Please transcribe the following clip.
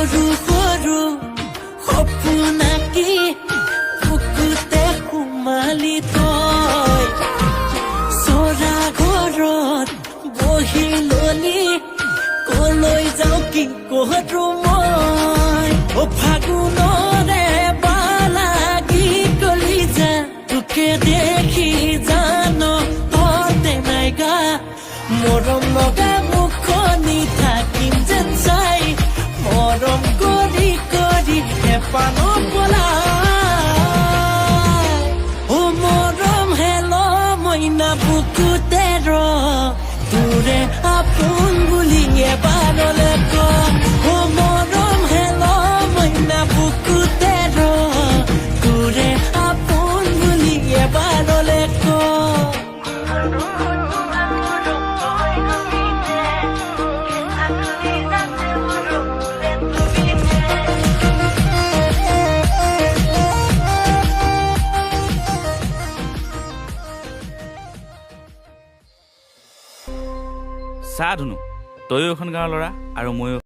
সৰু সৰু সপোনাকি বুকুতে সোমালি তই চৰা ঘৰত বহি ললি কলৈ যাওঁ কি কৰো মই ফাগুনৰে বালাগি কলি যা তোকে দেখি জানো ততে নাইগা মৰম লগা মুখনি থাকিম যেন চাই মৰম কৰি কৰি হেঁপাহ পলাই মৰম হেল মইনা বুকুতে তোৰে আপোন বুলি এবাৰলে ক মৰম হেল মইনা বুকুতে তোৰে আপোন বুলি এবাৰলে ক চা ধুনু তয়ো এখন গাঁৱৰ ল'ৰা আৰু ময়ো